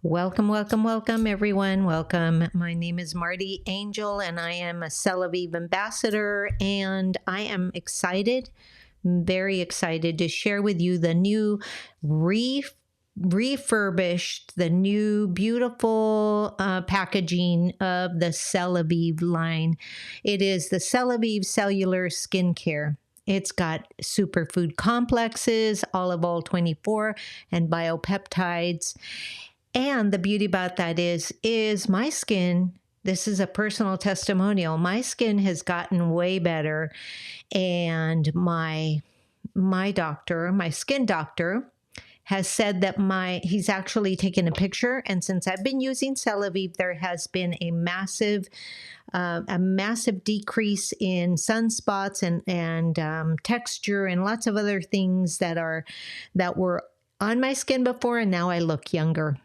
Welcome, welcome, welcome, everyone. Welcome. My name is Marti Angel, and I am a Celavive ambassador, and I am excited, very excited to share with you the new refurbished, the new beautiful packaging of the Celavive line. It is the Celavive Cellular Skincare. It's got superfood complexes, olive oil 24, and biopeptides. And the beauty about that is my skin, this is a personal testimonial. My skin has gotten way better. And my doctor, my skin doctor, has said that he's actually taken a picture. And since I've been using Celavive, there has been a massive decrease in sunspots and texture and lots of other things that were on my skin before, and now I look younger,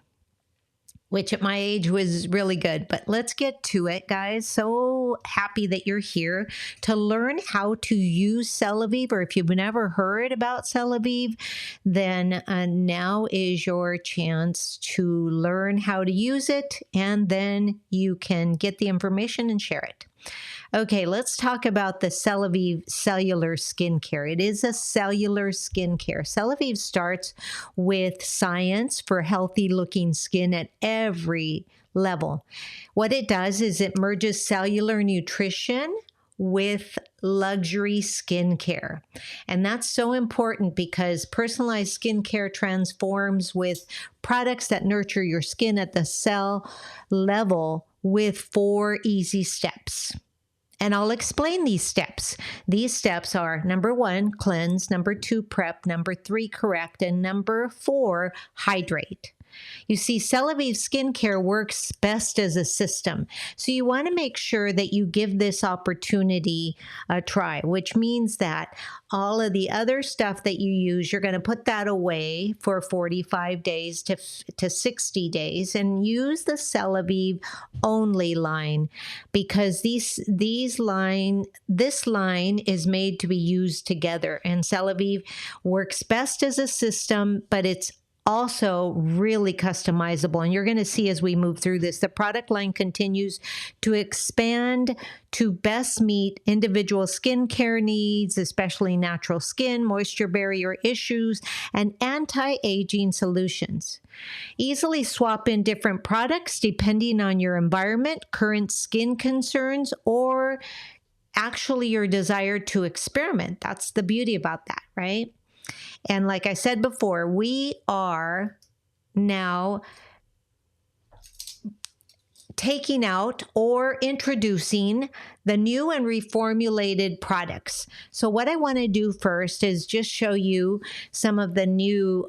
which at my age was really good. But let's get to it, guys. So happy that you're here to learn how to use Celavive, or if you've never heard about Celavive, then now is your chance to learn how to use it, and then you can get the information and share it. Okay, let's talk about the Celavive Cellular Skincare. It is a cellular skincare. Celavive starts with science for healthy-looking skin at every level. What it does is it merges cellular nutrition with luxury skincare. And that's so important because personalized skincare transforms with products that nurture your skin at the cell level with 4 easy steps. And I'll explain these steps. These steps are: number 1, cleanse; number 2, prep; number 3, correct; and number 4, hydrate. You see, Celavive skincare works best as a system. So you want to make sure that you give this opportunity a try, which means that all of the other stuff that you use, you're going to put that away for 45 days to 60 days and use the Celavive only line, because this line is made to be used together, and Celavive works best as a system, but it's also really customizable. And you're going to see as we move through this, the product line continues to expand to best meet individual skincare needs, especially natural skin, moisture barrier issues, and anti-aging solutions. Easily swap in different products depending on your environment, current skin concerns, or actually your desire to experiment. That's the beauty about that, right? And like I said before, we are now taking out or introducing the new and reformulated products. So what I want to do first is just show you some of the new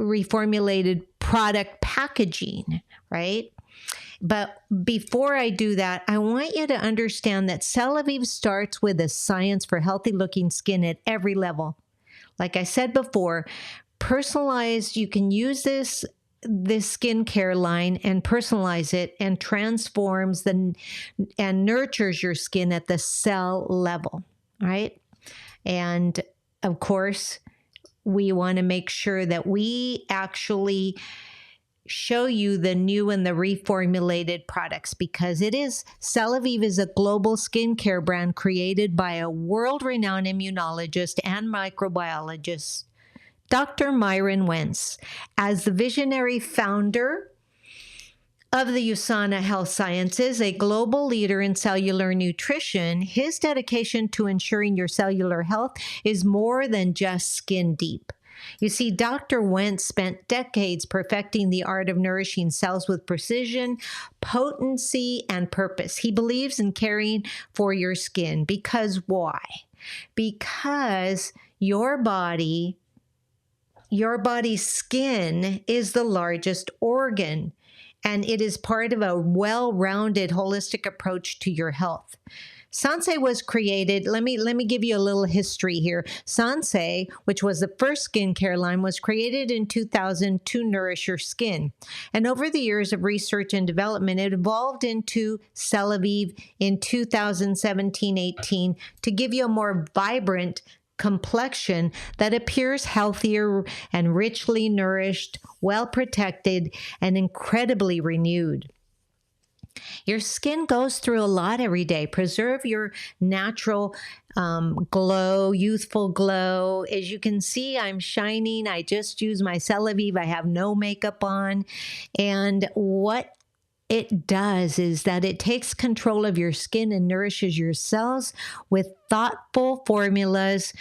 reformulated product packaging, right? But before I do that, I want you to understand that Celavive starts with a science for healthy looking skin at every level. Like I said before, personalized, you can use this skincare line and personalize it, and transforms and nurtures your skin at the cell level, right? And of course, we want to make sure that we actually show you the new and the reformulated products, because Celavive is a global skincare brand created by a world-renowned immunologist and microbiologist, Dr. Myron Wentz. As the visionary founder of the USANA Health Sciences, a global leader in cellular nutrition, his dedication to ensuring your cellular health is more than just skin deep. You see, Dr. Wentz spent decades perfecting the art of nourishing cells with precision, potency, and purpose. He believes in caring for your skin. Because why? Because your body's skin is the largest organ, and it is part of a well-rounded, holistic approach to your health. Sansei was created, let me give you a little history here. Sansei, which was the first skincare line, was created in 2000 to nourish your skin. And over the years of research and development, it evolved into Celavive in 2017-18 to give you a more vibrant complexion that appears healthier and richly nourished, well protected, and incredibly renewed. Your skin goes through a lot every day. Preserve your natural glow, youthful glow. As you can see, I'm shining. I just use my Celavive. I have no makeup on. And what it does is that it takes control of your skin and nourishes your cells with thoughtful formulas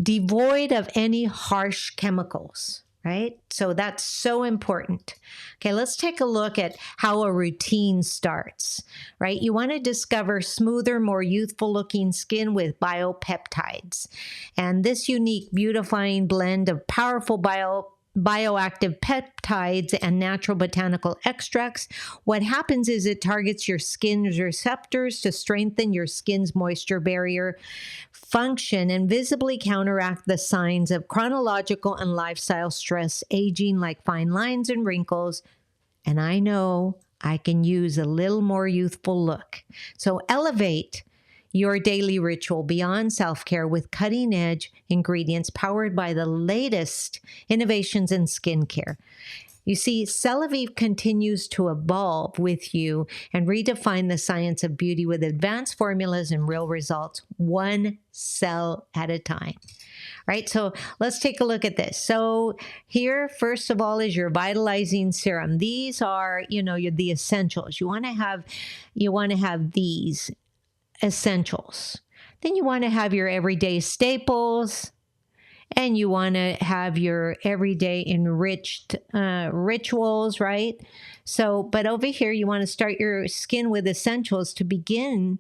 devoid of any harsh chemicals, right? So that's so important. Okay, let's take a look at how a routine starts, right? You want to discover smoother, more youthful looking skin with biopeptides. And this unique beautifying blend of powerful bioactive peptides and natural botanical extracts, what happens is it targets your skin's receptors to strengthen your skin's moisture barrier function and visibly counteract the signs of chronological and lifestyle stress, aging like fine lines and wrinkles. And I know I can use a little more youthful look. So elevate your daily ritual beyond self-care with cutting-edge ingredients powered by the latest innovations in skincare. You see, Celavive continues to evolve with you and redefine the science of beauty with advanced formulas and real results, one cell at a time. Right, so let's take a look at this. So here, first of all, is your vitalizing serum. These are, the essentials. You want to have these essentials. Then you want to have your everyday staples, and you want to have your everyday enriched rituals, right? So, but over here, you want to start your skin with essentials to begin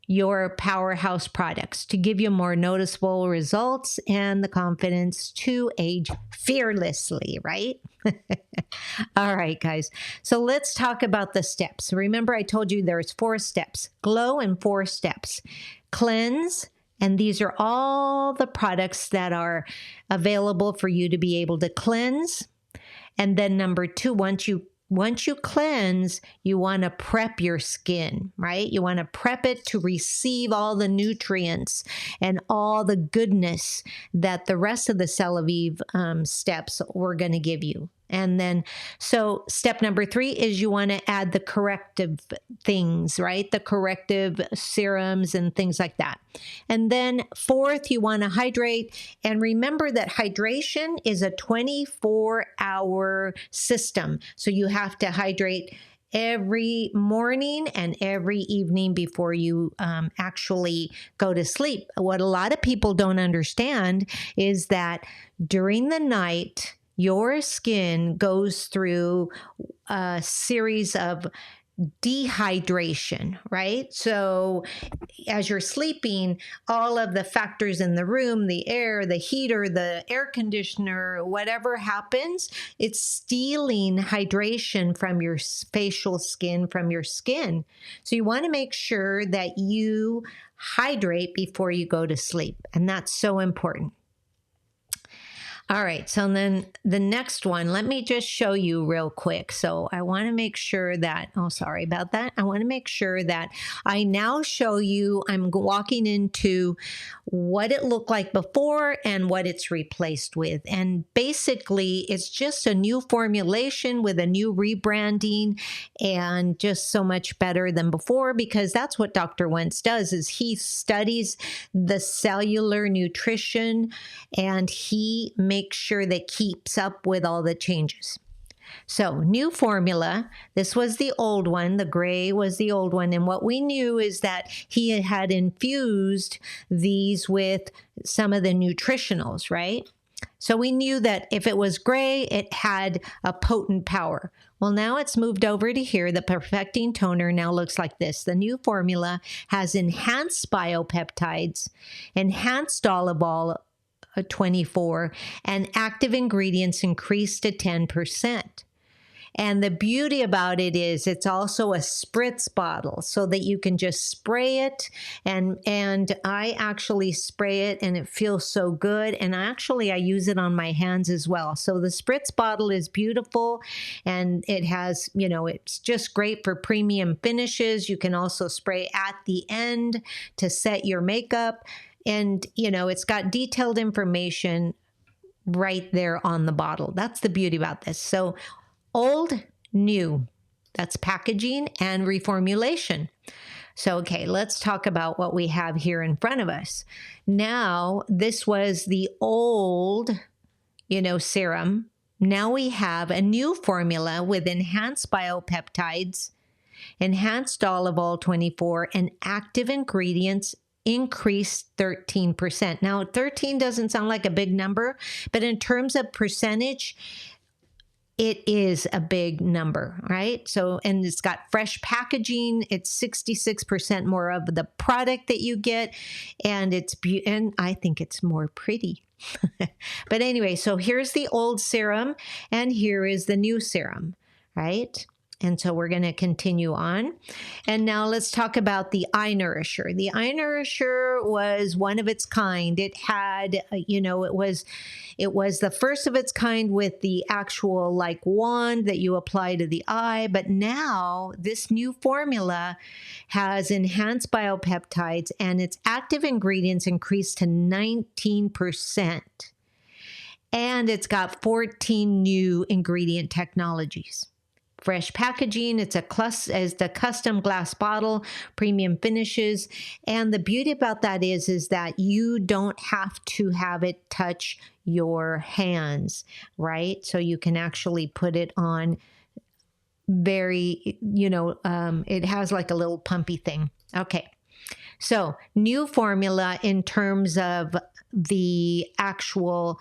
your powerhouse products to give you more noticeable results and the confidence to age fearlessly, right? All right, guys. So let's talk about the steps. Remember, I told you there's 4 steps. Glow in 4 steps. Cleanse, and these are all the products that are available for you to be able to cleanse. And then number 2, once you cleanse, you want to prep your skin, right? You want to prep it to receive all the nutrients and all the goodness that the rest of the Celavive steps we're going to give you. And then, so step number 3 is you want to add the corrective things, right? The corrective serums and things like that. And then 4th, you want to hydrate. And remember that hydration is a 24-hour system. So you have to hydrate every morning and every evening before you actually go to sleep. What a lot of people don't understand is that during the night, your skin goes through a series of dehydration, right? So as you're sleeping, all of the factors in the room, the air, the heater, the air conditioner, whatever happens, it's stealing hydration from your facial skin, from your skin. So you want to make sure that you hydrate before you go to sleep. And that's so important. All right, so then the next one, let me just show you real quick. So I want to make sure that, oh, sorry about that. I want to make sure that I now show you, I'm walking into what it looked like before and what it's replaced with. And basically, it's just a new formulation with a new rebranding and just so much better than before, because that's what Dr. Wentz does, is he studies the cellular nutrition and he makes sure that keeps up with all the changes. So new formula, this was the old one, the gray was the old one. And what we knew is that he had infused these with some of the nutritionals, right? So we knew that if it was gray, it had a potent power. Well, now it's moved over to here. The perfecting toner now looks like this. The new formula has enhanced biopeptides, enhanced olive oil, 24, and active ingredients increased to 10%. And the beauty about it is it's also a spritz bottle so that you can just spray it. And I actually spray it and it feels so good. And actually I use it on my hands as well. So the spritz bottle is beautiful and it has, it's just great for premium finishes. You can also spray at the end to set your makeup. And, you know, it's got detailed information right there on the bottle. That's the beauty about this. So old, new, that's packaging and reformulation. So, okay, let's talk about what we have here in front of us. Now, this was the old, you know, serum. Now we have a new formula with enhanced biopeptides, enhanced olive oil 24, and active ingredients increased 13%. Now, 13 doesn't sound like a big number, but in terms of percentage, it is a big number, right? So, and it's got fresh packaging. It's 66% more of the product that you get, and and I think it's more pretty. But anyway, so here's the old serum, and here is the new serum, right? And so we're going to continue on. And now let's talk about the eye nourisher. The eye nourisher was one of its kind. It had, you know, it was the first of its kind with the actual like wand that you apply to the eye. But now this new formula has enhanced biopeptides, and its active ingredients increased to 19%. And it's got 14 new ingredient technologies. Fresh packaging, it's the custom glass bottle, premium finishes. And the beauty about that is that you don't have to have it touch your hands, right? So you can actually put it on very, you know, it has like a little pumpy thing. Okay. So new formula in terms of the actual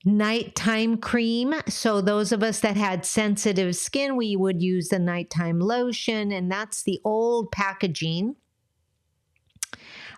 nighttime cream. So those of us that had sensitive skin, we would use the nighttime lotion, and that's the old packaging,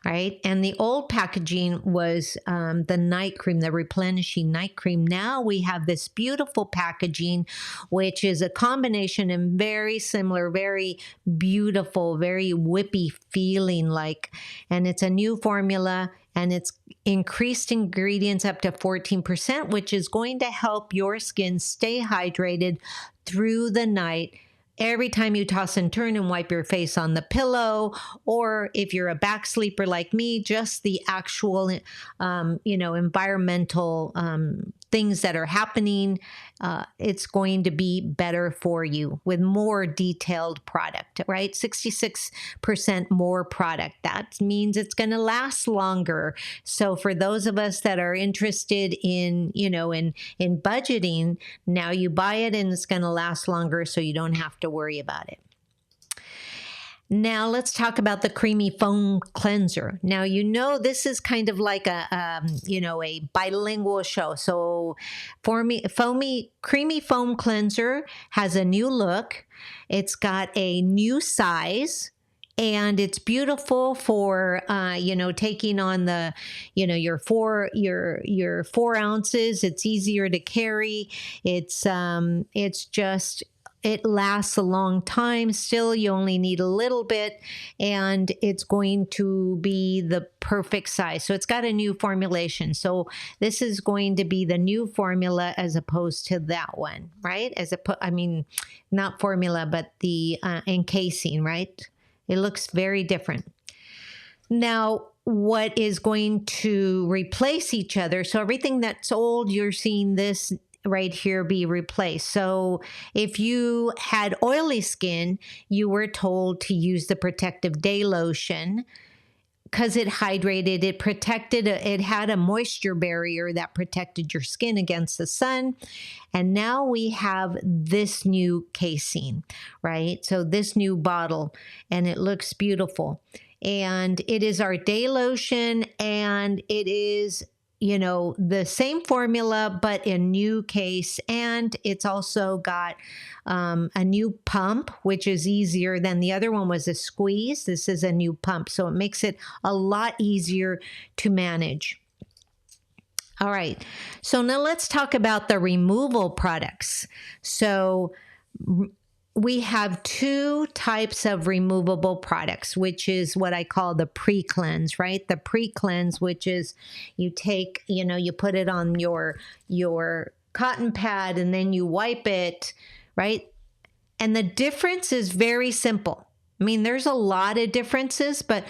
right? And the old packaging was the night cream, the replenishing night cream. Now we have this beautiful packaging, which is a combination and very similar, very beautiful, very whippy feeling like, and it's a new formula. And it's increased ingredients up to 14%, which is going to help your skin stay hydrated through the night. Every time you toss and turn and wipe your face on the pillow, or if you're a back sleeper like me, just the actual, you know, environmental things that are happening, it's going to be better for you with more detailed product, right? 66% more product. That means it's going to last longer. So for those of us that are interested in, you know, in budgeting, now you buy it and it's going to last longer, so you don't have to worry about it. Now let's talk about the creamy foam cleanser. Now, you know, this is kind of like a, you know, a bilingual show. So creamy foam cleanser has a new look. It's got a new size. And it's beautiful for, you know, taking on the, you know, your 4 ounces. It's easier to carry. It's just, it lasts a long time. Still, you only need a little bit, and it's going to be the perfect size. So it's got a new formulation. So this is going to be the new formula as opposed to that one, right? I mean, not formula, but the encasing, right? It looks very different. Now, what is going to replace each other? So everything that's old, you're seeing this right here be replaced. So if you had oily skin, you were told to use the protective day lotion because it hydrated, it protected, it had a moisture barrier that protected your skin against the sun. And now we have this new casing, right? So this new bottle, and it looks beautiful. And it is our day lotion, and it is, you know, the same formula, but a new case. And it's also got a new pump, which is easier than the other one was a squeeze. This is a new pump. So it makes it a lot easier to manage. All right. So now let's talk about the removal products. So we have 2 types of removable products, which is what I call the pre-cleanse, right? The pre-cleanse, which is you take, you know, you put it on your cotton pad and then you wipe it, right? And the difference is very simple. I mean, there's a lot of differences, but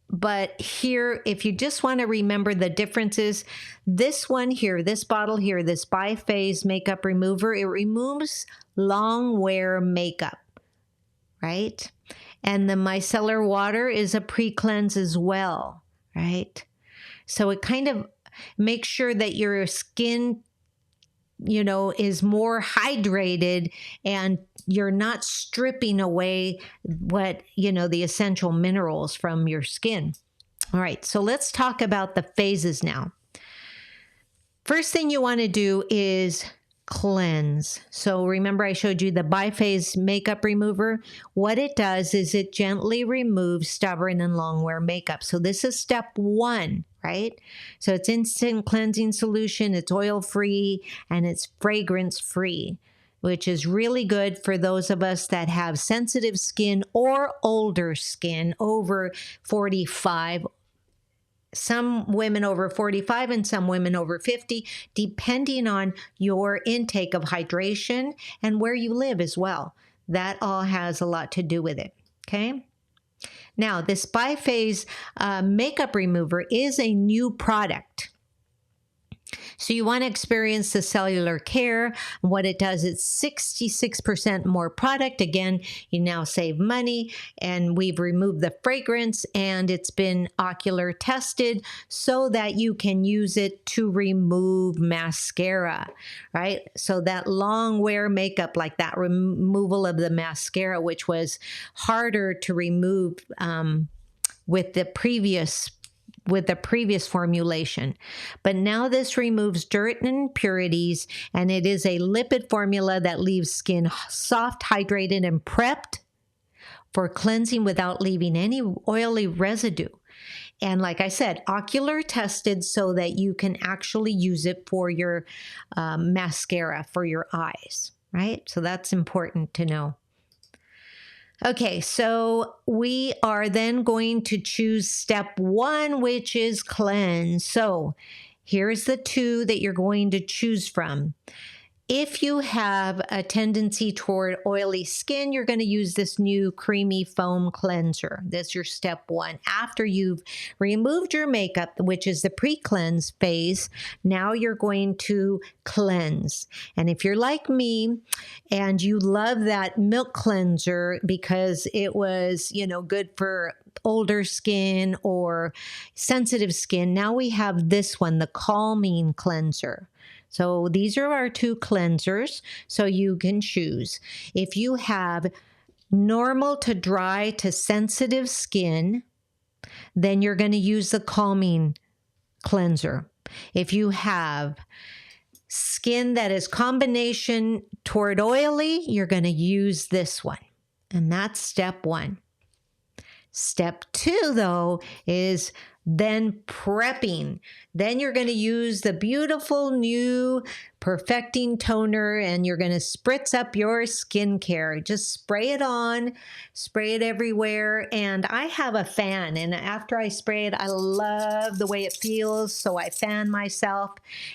But here, if you just want to remember the differences, this one here, this bottle here, this biphase makeup remover, it removes long wear makeup, right? And the micellar water is a pre-cleanse as well, right? So it kind of makes sure that your skin, you know, is more hydrated and you're not stripping away what, you know, the essential minerals from your skin. All right, so let's talk about the phases now. First thing you want to do is cleanse. So remember I showed you the biphase makeup remover. What it does is it gently removes stubborn and long wear makeup. So this is step one, right? So it's instant cleansing solution, it's oil free, and it's fragrance free, which is really good for those of us that have sensitive skin or older skin over 45. Some women over 45 and some women over 50, depending on your intake of hydration and where you live as well. That all has a lot to do with it, okay? Now, this biphase makeup remover is a new product. So you want to experience the cellular care. What it does is 66% more product. Again, you now save money, and we've removed the fragrance, and it's been ocular tested so that you can use it to remove mascara, right? So that long wear makeup, like that removal of the mascara, which was harder to remove with the previous formulation. But now this removes dirt and impurities, and it is a lipid formula that leaves skin soft, hydrated, and prepped for cleansing without leaving any oily residue. And like I said, ocular tested so that you can actually use it for your mascara for your eyes, right? So that's important to know. Okay, so we are then going to choose step one, which is cleanse. So here's the two that you're going to choose from. If you have a tendency toward oily skin, you're going to use this new creamy foam cleanser. That's your step one. After you've removed your makeup, which is the pre-cleanse phase, now you're going to cleanse. And if you're like me and you love that milk cleanser because it was, you know, good for older skin or sensitive skin, now we have this one, the calming cleanser. So these are our two cleansers, so you can choose. If you have normal to dry to sensitive skin, then you're going to use the calming cleanser. If you have skin that is combination toward oily, you're going to use this one. And that's step one. Step two, though, is then prepping. Then you're going to use the beautiful new perfecting toner, and you're going to spritz up your skincare. Just spray it on, spray it everywhere. And I have a fan, and after I spray it, I love the way it feels, so I fan myself.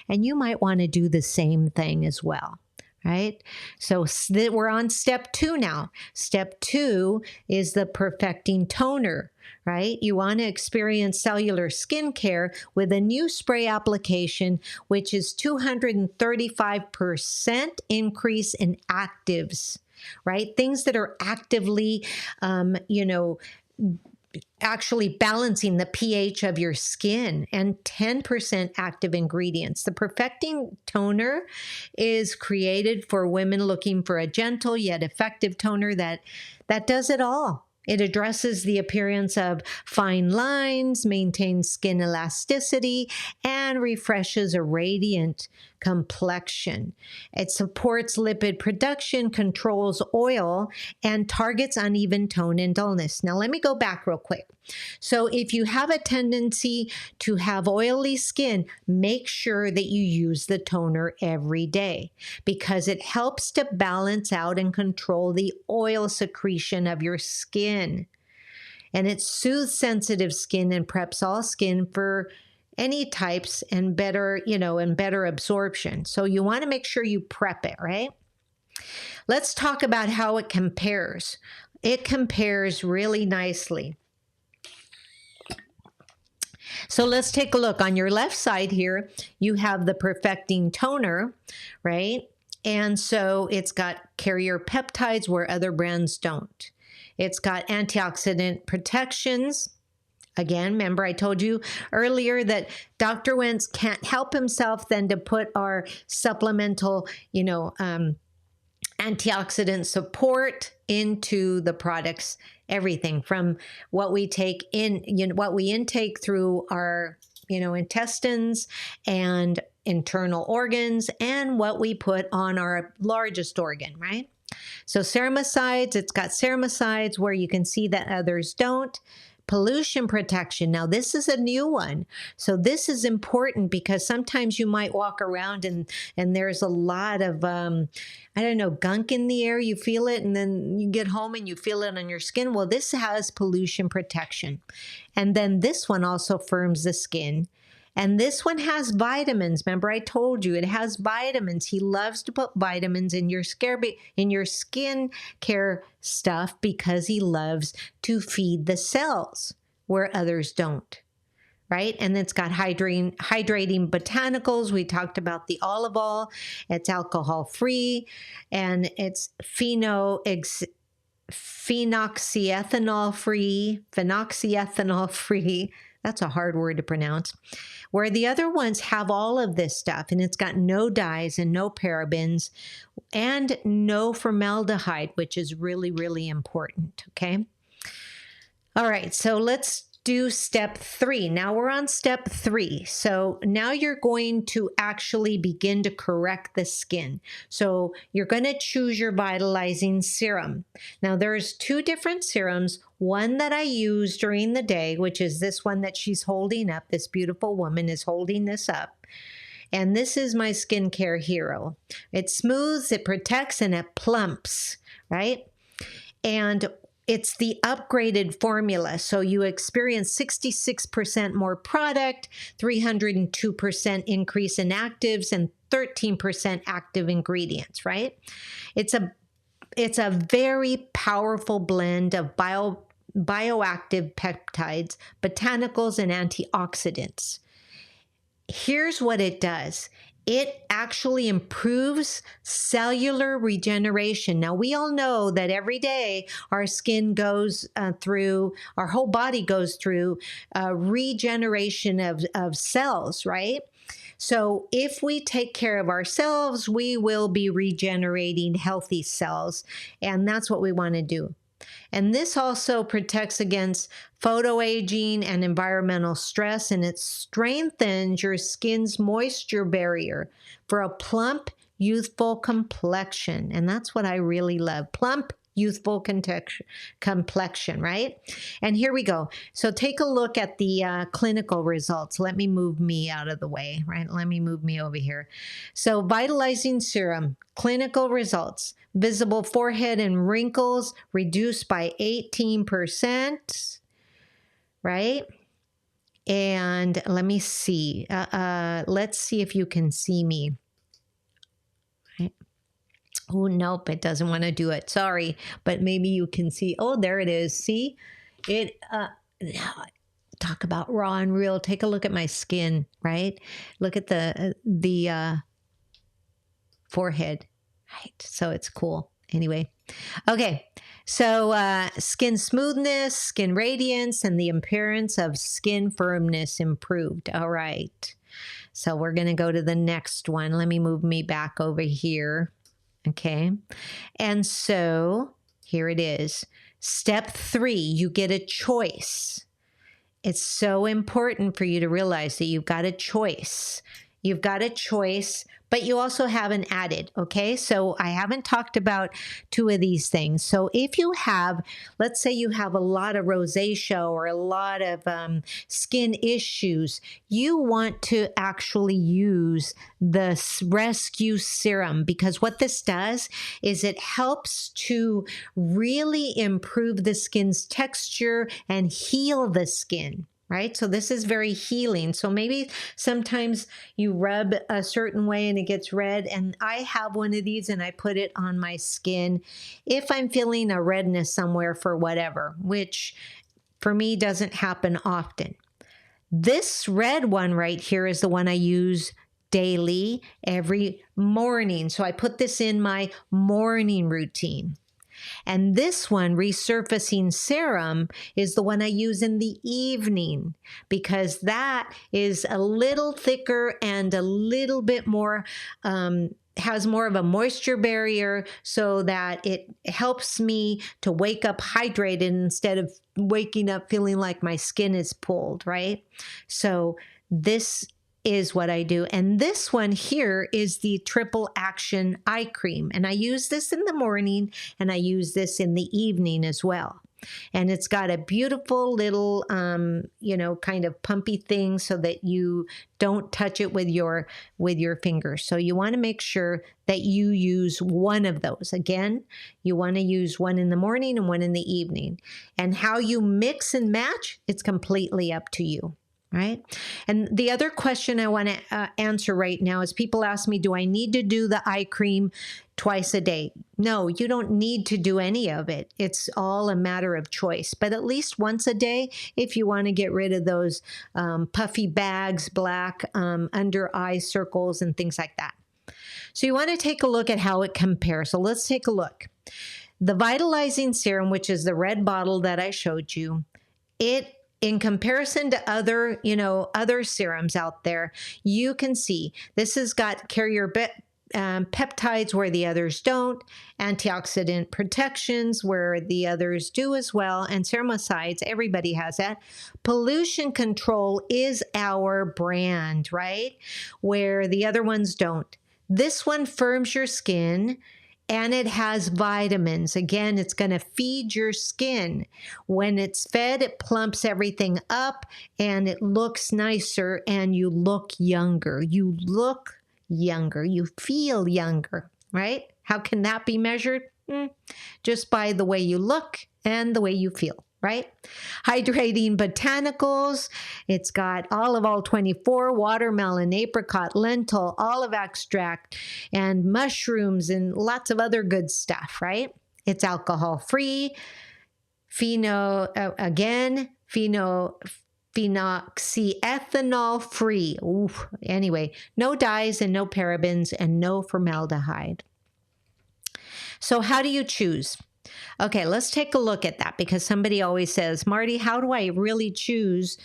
And you might want to do the same thing as well. Right? So we're on step two now. Step two is the perfecting toner, right? You want to experience cellular skincare with a new spray application, which is 235% increase in actives, right? Things that are actively, actually balancing the pH of your skin, and 10% active ingredients. The perfecting toner is created for women looking for a gentle yet effective toner that does it all. It addresses the appearance of fine lines, maintains skin elasticity, and refreshes a radiant complexion. It supports lipid production, controls oil, and targets uneven tone and dullness. Now, let me go back real quick. So if you have a tendency to have oily skin, make sure that you use the toner every day because it helps to balance out and control the oil secretion of your skin. And it soothes sensitive skin and preps all skin for any types and better, and better absorption. So you want to make sure you prep it, right? Let's talk about how it compares. It compares really nicely. So let's take a look. On your left side here, you have the Perfecting Toner, right? And so it's got carrier peptides where other brands don't. It's got antioxidant protections. Again, remember I told you earlier that Dr. Wentz can't help himself than to put our supplemental, antioxidant support into the products. Everything from what we take in, what we intake through our, intestines and internal organs, and what we put on our largest organ, right? So ceramicides, it's got ceramicides where you can see that others don't. Pollution protection. Now, this is a new one. So this is important because sometimes you might walk around and there's a lot of, gunk in the air. You feel it and then you get home and you feel it on your skin. Well, this has pollution protection. And then this one also firms the skin. And this one has vitamins. Remember, I told you it has vitamins. He loves to put vitamins in your skin care stuff because he loves to feed the cells where others don't, right? And it's got hydrating botanicals. We talked about the olive oil. It's alcohol-free, and it's phenoxyethanol-free. That's a hard word to pronounce. Where the other ones have all of this stuff, and it's got no dyes and no parabens and no formaldehyde, which is really, really important, okay? All right, so let's do step 3. Now we're on step 3. So now you're going to actually begin to correct the skin. So you're going to choose your vitalizing serum. Now there's 2 different serums. One that I use during the day, which is this one that she's holding up. This beautiful woman is holding this up. And this is my skincare hero. It smooths, it protects, and it plumps, right? And it's the upgraded formula. So you experience 66% more product, 302% increase in actives, and 13% active ingredients, right? It's a very powerful blend of bioactive peptides, botanicals, and antioxidants. Here's what it does. It actually improves cellular regeneration. Now, we all know that every day our skin goes through, our whole body goes through regeneration of cells, right? So if we take care of ourselves, we will be regenerating healthy cells, and that's what we want to do. And this also protects against photoaging and environmental stress, and it strengthens your skin's moisture barrier for a plump, youthful complexion. And that's what I really love. Plump, youthful complexion, right? And here we go. So take a look at the clinical results. Let me move me out of the way, right? Let me move me over here. So vitalizing serum, clinical results. Visible forehead and wrinkles reduced by 18%, right? And let me see. Let's see if you can see me. Right. Oh, nope, it doesn't want to do it. Sorry, but maybe you can see. Oh, there it is. See? It, talk about raw and real. Take a look at my skin, right? Look at the forehead. Right, so it's cool. Anyway, okay, so skin smoothness, skin radiance, and the appearance of skin firmness improved. All right, so we're going to go to the next one. Let me move me back over here. Okay, and so here it is. Step 3, you get a choice. It's so important for you to realize that you've got a choice. You've got a choice, but you also have an added, okay? So I haven't talked about 2 of these things. So if you have, let's say you have a lot of rosacea or a lot of skin issues, you want to actually use the rescue serum, because what this does is it helps to really improve the skin's texture and heal the skin. Right? So this is very healing. So maybe sometimes you rub a certain way and it gets red, and I have one of these and I put it on my skin if I'm feeling a redness somewhere for whatever, which for me doesn't happen often. This red one right here is the one I use daily every morning. So I put this in my morning routine. And this one, Resurfacing Serum, is the one I use in the evening because that is a little thicker and a little bit more, has more of a moisture barrier so that it helps me to wake up hydrated instead of waking up feeling like my skin is pulled, right? So this is what I do. And this one here is the Triple Action Eye Cream. And I use this in the morning and I use this in the evening as well. And it's got a beautiful little, you know, kind of pumpy thing so that you don't touch it with your fingers. So you want to make sure that you use one of those. Again, you want to use one in the morning and one in the evening. And how you mix and match, it's completely up to you. Right? And the other question I want to answer right now is people ask me, do I need to do the eye cream twice a day? No, you don't need to do any of it. It's all a matter of choice, but at least once a day if you want to get rid of those puffy bags, black under eye circles and things like that. So you want to take a look at how it compares. So let's take a look. The Vitalizing Serum, which is the red bottle that I showed you, it in comparison to other, you know, other serums out there, you can see this has got carrier peptides where the others don't, antioxidant protections where the others do as well, and ceramicides, everybody has that. Pollution control is our brand, right? Where the other ones don't. This one firms your skin. And it has vitamins. Again, it's going to feed your skin. When it's fed, it plumps everything up and it looks nicer and you look younger. You look younger. You feel younger, right? How can that be measured? Just by the way you look and the way you feel, right? Hydrating botanicals. It's got olive oil 24, watermelon, apricot, lentil, olive extract, and mushrooms, and lots of other good stuff, right? It's alcohol free, phenoxyethanol free. Oof. Anyway, no dyes and no parabens and no formaldehyde. So how do you choose? Okay, let's take a look at that because somebody always says, Marti, how do I really choose?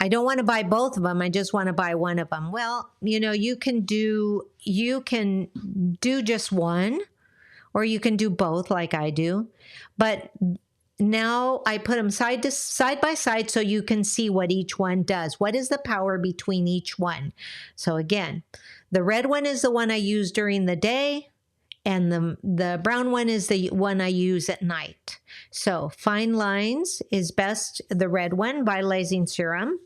I don't want to buy both of them. I just want to buy one of them. Well, you know, you can do just one, or you can do both like I do. But now I put them side by side so you can see what each one does. What is the power between each one? So again, the red one is the one I use during the day. And the brown one is the one I use at night. So fine lines is best, the red one, Vitalizing Serum.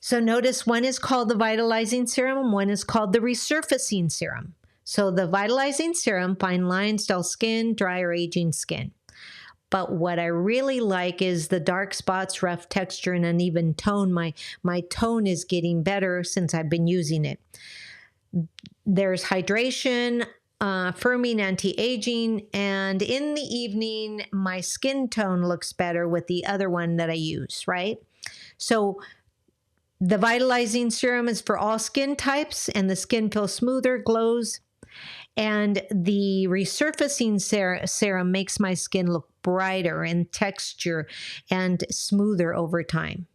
So notice one is called the Vitalizing Serum and one is called the Resurfacing Serum. So the Vitalizing Serum, fine lines, dull skin, dry or aging skin. But what I really like is the dark spots, rough texture, and uneven tone. My tone is getting better since I've been using it. There's hydration, firming, anti-aging, and in the evening, my skin tone looks better with the other one that I use, right? So the Vitalizing Serum is for all skin types, and the skin feels smoother, glows, and the Resurfacing Serum makes my skin look brighter in texture and smoother over time.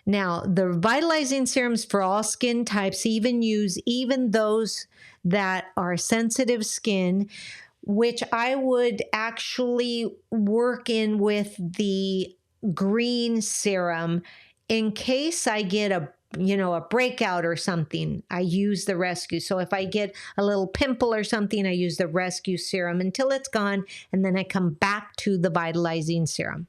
Now, the Vitalizing Serums for all skin types even those that are sensitive skin, which I would actually work in with the green serum in case I get a breakout or something. I use the rescue. So if I get a little pimple or something, I use the rescue serum until it's gone, and then I come back to the Vitalizing Serum.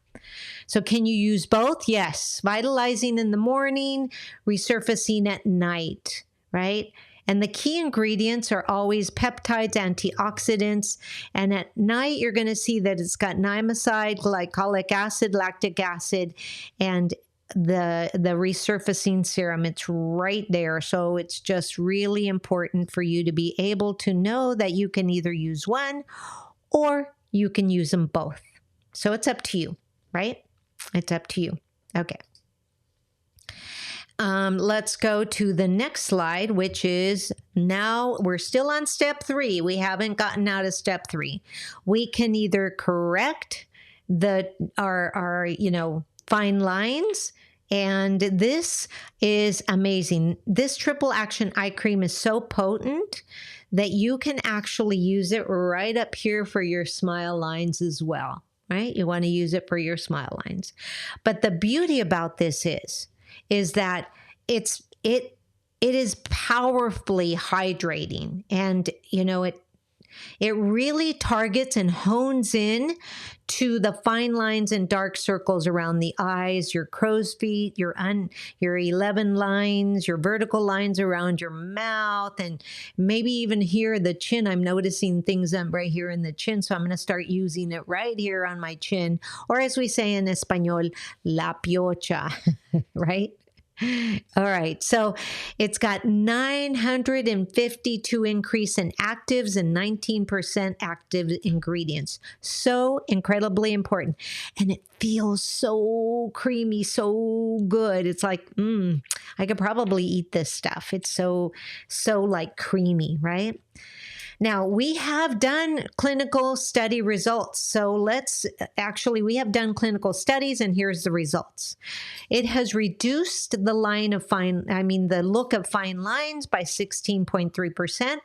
So can you use both? Yes. Vitalizing in the morning, resurfacing at night, right? And the key ingredients are always peptides, antioxidants. And at night, you're going to see that it's got niacin, glycolic acid, lactic acid, and the resurfacing serum. It's right there. So it's just really important for you to be able to know that you can either use one or you can use them both. So it's up to you, right? It's up to you. Okay. Let's go to the next slide, which is now we're still on step 3. We haven't gotten out of step 3. We can either correct our fine lines. And this is amazing. This triple action eye cream is so potent that you can actually use it right up here for your smile lines as well, right? You want to use it for your smile lines. But the beauty about this is that it is powerfully hydrating, and it really targets and hones in to the fine lines and dark circles around the eyes, your crow's feet, your 11 lines, your vertical lines around your mouth, and maybe even here the chin. I'm noticing things right here in the chin, so I'm going to start using it right here on my chin, or as we say in Espanol, la piocha, right? All right, so it's got 952 increase in actives and 19% active ingredients. So incredibly important. And it feels so creamy, so good. It's like, I could probably eat this stuff. It's so like creamy, right? Now, we have done clinical study results. So we have done clinical studies, and here's the results. It has reduced the look of fine lines by 16.3%.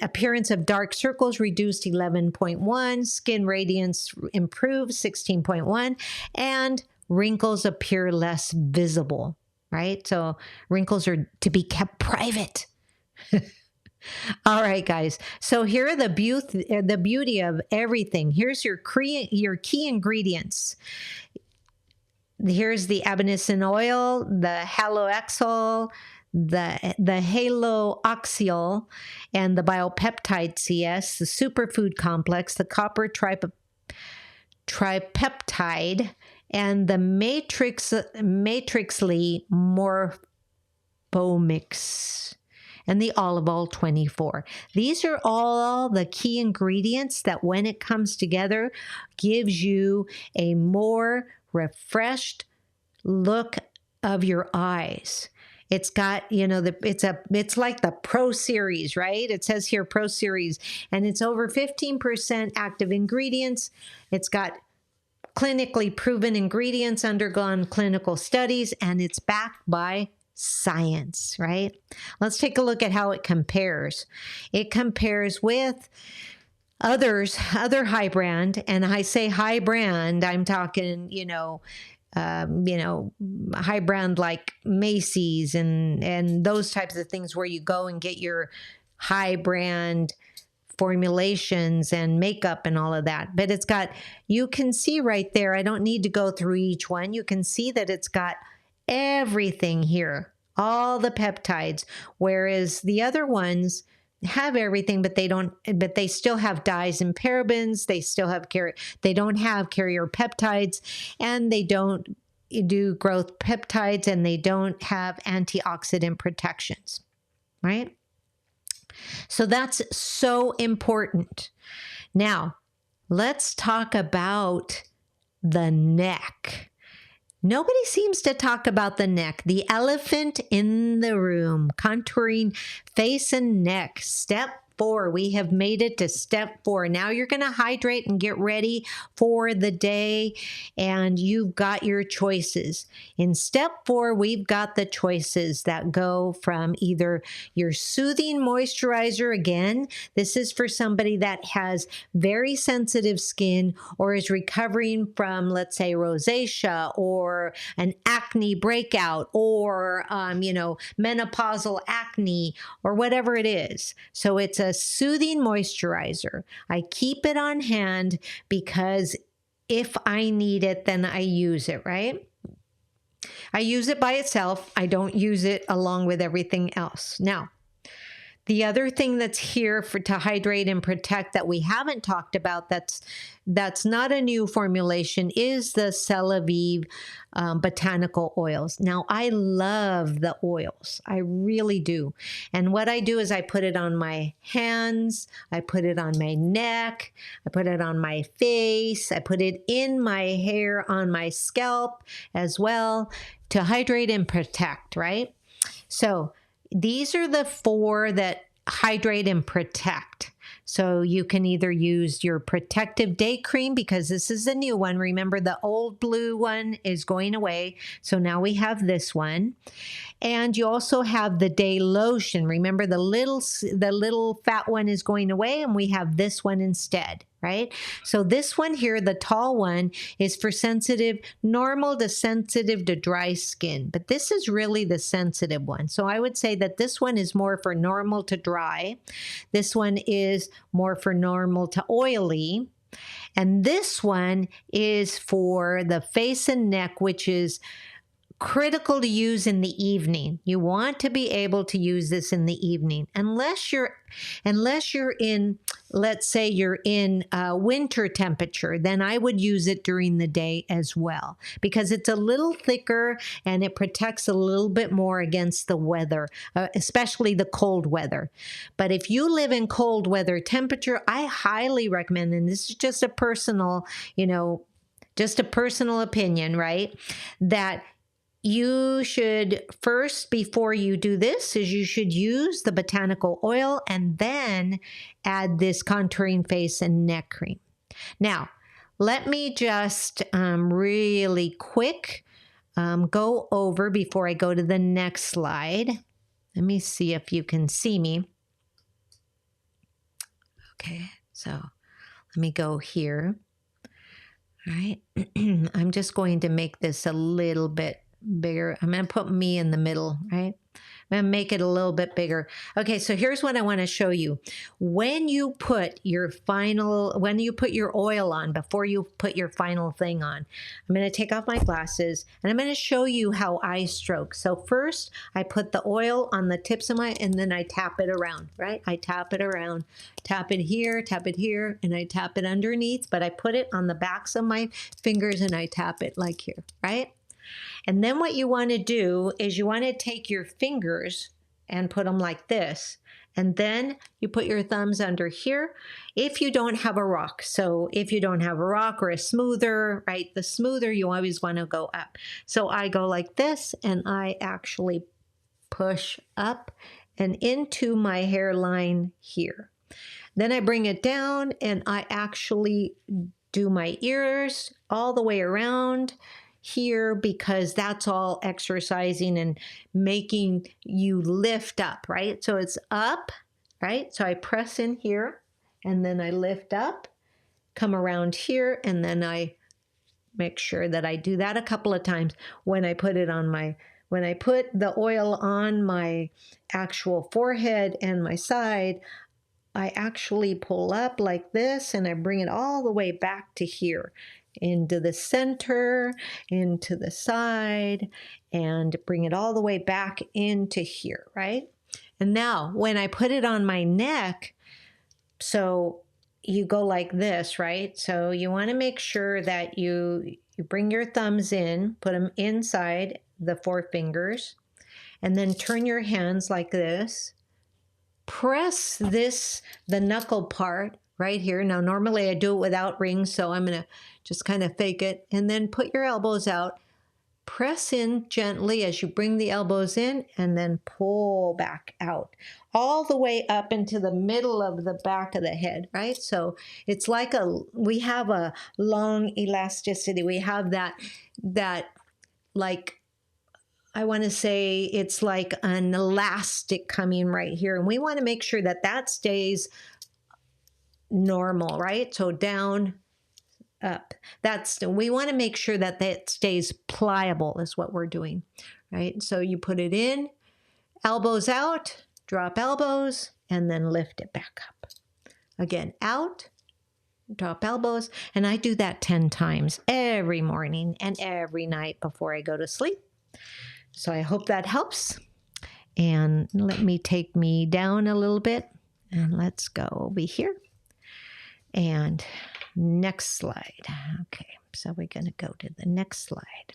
Appearance of dark circles reduced 11.1%. Skin radiance improved 16.1%. And wrinkles appear less visible, right? So wrinkles are to be kept private. All right, guys. So here are the beauty of everything. Here's your key ingredients. Here's the evanescent oil, the haloxyl, the haloxyl, and the biopeptide CS, the superfood complex, the copper tripeptide, and the matrixly morphomix, and the olive oil 24. These are all the key ingredients that, when it comes together, gives you a more refreshed look of your eyes. It's got, it's like the Pro Series, right? It says here Pro Series, and it's over 15% active ingredients. It's got clinically proven ingredients, undergone clinical studies, and it's backed by science, right? Let's take a look at how it compares. It compares with other high brand, and I say high brand, I'm talking, high brand like Macy's and those types of things where you go and get your high brand formulations and makeup and all of that. But you can see right there, I don't need to go through each one. You can see that it's got everything here, all the peptides, whereas the other ones have everything, but they still have dyes and parabens. They don't have carrier peptides, and they don't do growth peptides, and they don't have antioxidant protections, right? So that's so important. Now, let's talk about the neck. Nobody seems to talk about the neck, the elephant in the room, contouring face and neck. Step 4. We have made it to step 4. Now you're going to hydrate and get ready for the day, and you've got your choices. In step 4, we've got the choices that go from either your soothing moisturizer. Again, this is for somebody that has very sensitive skin or is recovering from, let's say, rosacea or an acne breakout or, menopausal acne or whatever it is. So it's a soothing moisturizer. I keep it on hand because if I need it, then I use it, right? I use it by itself. I don't use it along with everything else. Now, The other thing that's here to hydrate and protect that we haven't talked about that's not a new formulation is the Celavive botanical oils. Now, I love the oils. I really do. And what I do is I put it on my hands, I put it on my neck, I put it on my face, I put it in my hair, on my scalp as well to hydrate and protect, right? So these are the 4 that hydrate and protect. So you can either use your protective day cream, because this is a new one. Remember, the old blue one is going away. So now we have this one. And you also have the day lotion. Remember, the little fat one is going away, and we have this one instead, right? So this one here, the tall one, is for sensitive, normal to sensitive to dry skin. But this is really the sensitive one. So I would say that this one is more for normal to dry. This one is more for normal to oily. And this one is for the face and neck, which is critical to use in the evening. You want to be able to use this in the evening, unless you're in, let's say you're in winter temperature, then I would use it during the day as well, because it's a little thicker and it protects a little bit more against the weather, especially the cold weather. But if you live in cold weather temperature, I highly recommend, and this is just a personal, just a personal opinion, right? That you should first, before you do this, is you should use the botanical oil and then add this contouring face and neck cream. Now, let me just really quick go over before I go to the next slide. Let me see if you can see me. Okay, so let me go here. All right, I'm just going to make this a little bit bigger. I'm going to put me in the middle, right? I'm going to make it a little bit bigger. Okay, so here's what I want to show you. When you put your oil on, before you put your final thing on, I'm going to take off my glasses and I'm going to show you how I stroke. So first, I put the oil on the tips of and then I tap it around, right? I tap it around, tap it here, and I tap it underneath, but I put it on the backs of my fingers and I tap it like here, right? And then what you want to do is you want to take your fingers and put them like this. And then you put your thumbs under here if you don't have a rock. So if you don't have a rock or a smoother, right? The smoother, you always want to go up. So I go like this and I actually push up and into my hairline here. Then I bring it down and I actually do my ears all the way around here, because that's all exercising and making you lift up, right? So it's up, right? So I press in here and then I lift up, come around here, and then I make sure that I do that a couple of times. When I put the oil on my actual forehead and my side, I actually pull up like this and I bring it all the way back to here, into the center, into the side, and bring it all the way back into here, right? And now when I put it on my neck, so you go like this, right? So you want to make sure that you bring your thumbs in, put them inside the 4 fingers, and then turn your hands like this. Press the knuckle part right here. Now, normally I do it without rings, so I'm going to just kind of fake it. And then put your elbows out. Press in gently as you bring the elbows in, and then pull back out all the way up into the middle of the back of the head, right? So it's like we have a long elasticity. We have that like, I want to say it's like an elastic coming right here. And we want to make sure that that stays normal, right? So down, up. We want to make sure that that stays pliable is what we're doing, right? So you put it in, elbows out, drop elbows, and then lift it back up. Again, out, drop elbows. And I do that 10 times every morning and every night before I go to sleep. So I hope that helps. And let me take me down a little bit, and let's go over here. And next slide. Okay, so we're going to go to the next slide.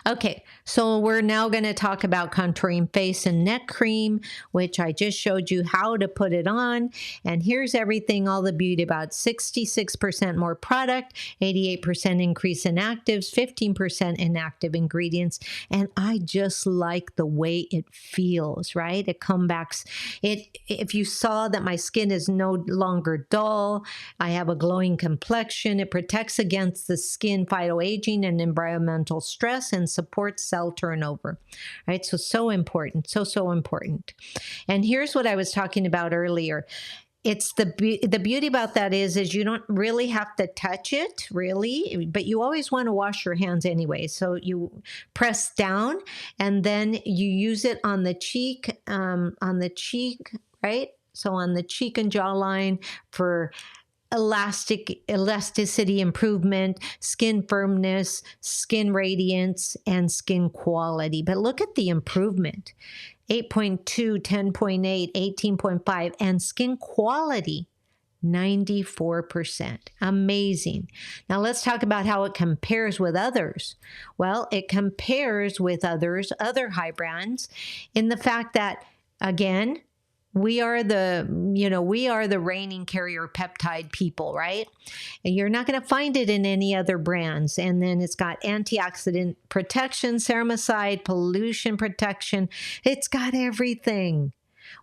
Okay, so we're now going to talk about contouring face and neck cream, which I just showed you how to put it on. And here's everything, all the beauty about 66% more product, 88% increase in actives, 15% in active ingredients. And I just like the way it feels, right? It comebacks. If you saw that my skin is no longer dull, I have a glowing complexion. It protects against the skin phytoaging and environmental stress and supports cell turnover, right? So important, so important. And here's what I was talking about earlier. It's the beauty about that is you don't really have to touch it, really, but you always want to wash your hands anyway. So you press down, and then you use it on the cheek, right? So on the cheek and jawline for elasticity improvement, skin firmness, skin radiance, and skin quality. But look at the improvement. 8.2, 10.8, 18.5, and skin quality, 94%. Amazing. Now let's talk about how it compares with others. Well, it compares with other high brands in the fact that, again, we are the reigning carrier peptide people, right? And you're not going to find it in any other brands. And then it's got antioxidant protection, ceramicide, pollution protection. It's got everything.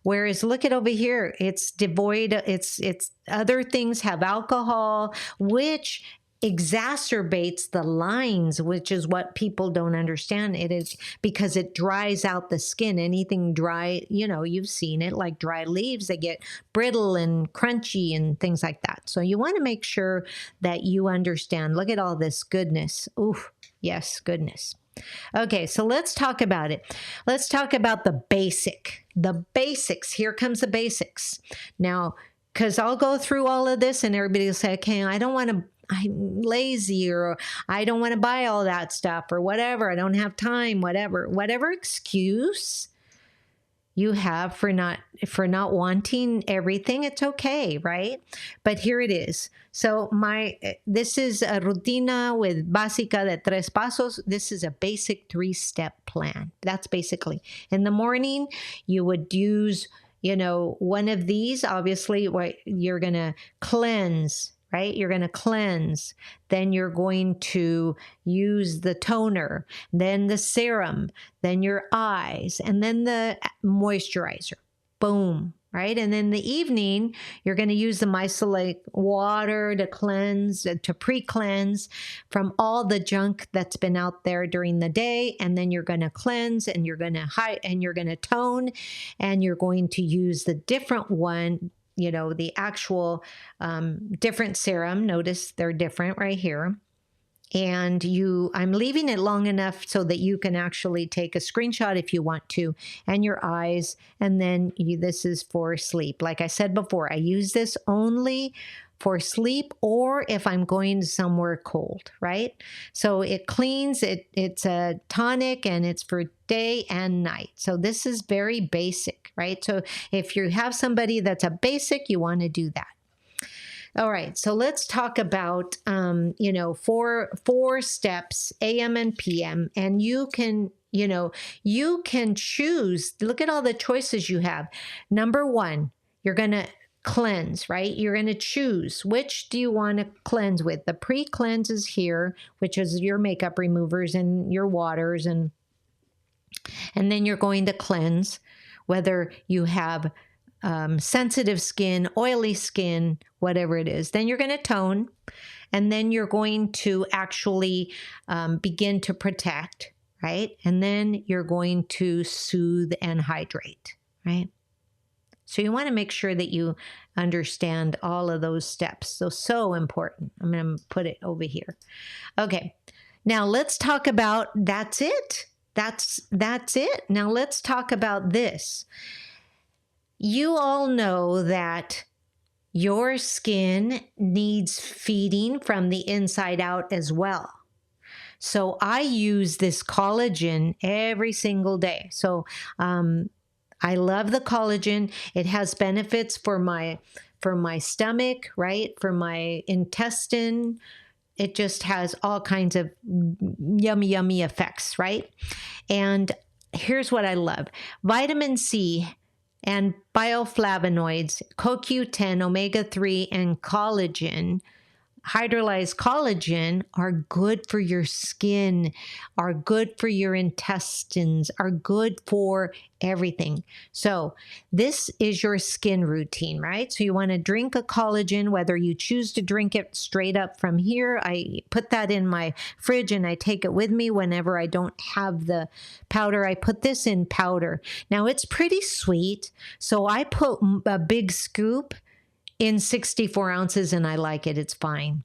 Whereas look at over here, it's devoid, it's other things have alcohol, which exacerbates the lines, which is what people don't understand. It is because it dries out the skin. Anything dry, you've seen it, like dry leaves, they get brittle and crunchy and things like that. So you want to make sure that you understand. Look at all this goodness. Ooh, yes, goodness. Okay, so let's talk about it. Let's talk about the basics. Here comes the basics. Now, because I'll go through all of this and everybody will say, okay, I'm lazy, or I don't want to buy all that stuff, or whatever. I don't have time, whatever excuse you have for not wanting everything, it's okay, right? But here it is. So this is a rutina with básica de 3 pasos. This is a basic 3-step plan. That's basically in the morning you would use, one of these. Obviously, what you're going to cleanse. Right? You're going to cleanse. Then you're going to use the toner, then the serum, then your eyes, and then the moisturizer. Boom. Right? And then the evening, you're going to use the micellar water to cleanse, to pre-cleanse from all the junk that's been out there during the day. And then you're going to cleanse, and you're going to and you're going to tone, and you're going to use the different one, the actual different serum. Notice they're different right here. And I'm leaving it long enough so that you can actually take a screenshot if you want to, and your eyes. And then this is for sleep. Like I said before, I use this only for sleep or if I'm going somewhere cold, right? So it cleans, it's a tonic, and it's for day and night. So this is very basic, right? So if you have somebody that's a basic, you want to do that. All right, so let's talk about, 4 steps, AM and PM, and you can choose. Look at all the choices you have. Number 1, you're going to cleanse, right? You're going to choose which do you want to cleanse with. The pre-cleanse is here, which is your makeup removers and your waters, and then you're going to cleanse whether you have sensitive skin, oily skin, whatever it is. Then you're going to tone, and then you're going to actually begin to protect, right? And then you're going to soothe and hydrate, right? So you want to make sure that you understand all of those steps. So important. I'm going to put it over here. Okay. Now let's talk about, that's it. That's it. Now let's talk about this. You all know that your skin needs feeding from the inside out as well. So I use this collagen every single day. So I love the collagen. It has benefits for my stomach, right? For my intestine. It just has all kinds of yummy, yummy effects, right? And here's what I love. Vitamin C and bioflavonoids, CoQ10, omega-3, and collagen, hydrolyzed collagen, are good for your skin, are good for your intestines, are good for everything. So this is your skin routine, right? So you want to drink a collagen, whether you choose to drink it straight up from here. I put that in my fridge and I take it with me whenever I don't have the powder. I put this in powder. Now it's pretty sweet, so I put a big scoop in 64 ounces, and I like it. It's fine.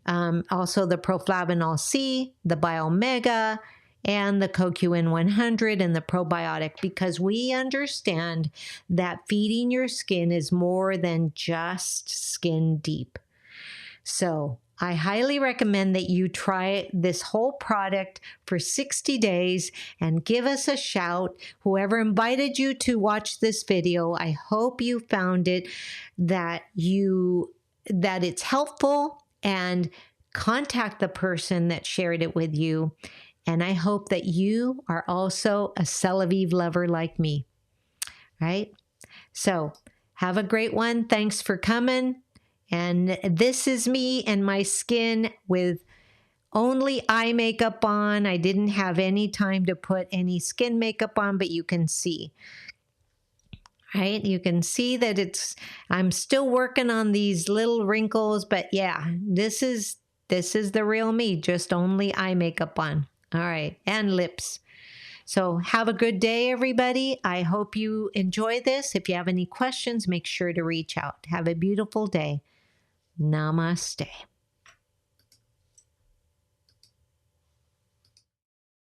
Also the proflavanol C, the Biomega, and the CoQ10 100 and the probiotic, because we understand that feeding your skin is more than just skin deep. So I highly recommend that you try this whole product for 60 days and give us a shout. Whoever invited you to watch this video, I hope you found it, that it's helpful, and contact the person that shared it with you. And I hope that you are also a Celavive lover like me, right? So have a great one. Thanks for coming. And this is me and my skin with only eye makeup on. I didn't have any time to put any skin makeup on, but you can see, right? You can see that I'm still working on these little wrinkles, but yeah, this is the real me, just only eye makeup on. All right, and lips. So have a good day, everybody. I hope you enjoy this. If you have any questions, make sure to reach out. Have a beautiful day. Namaste.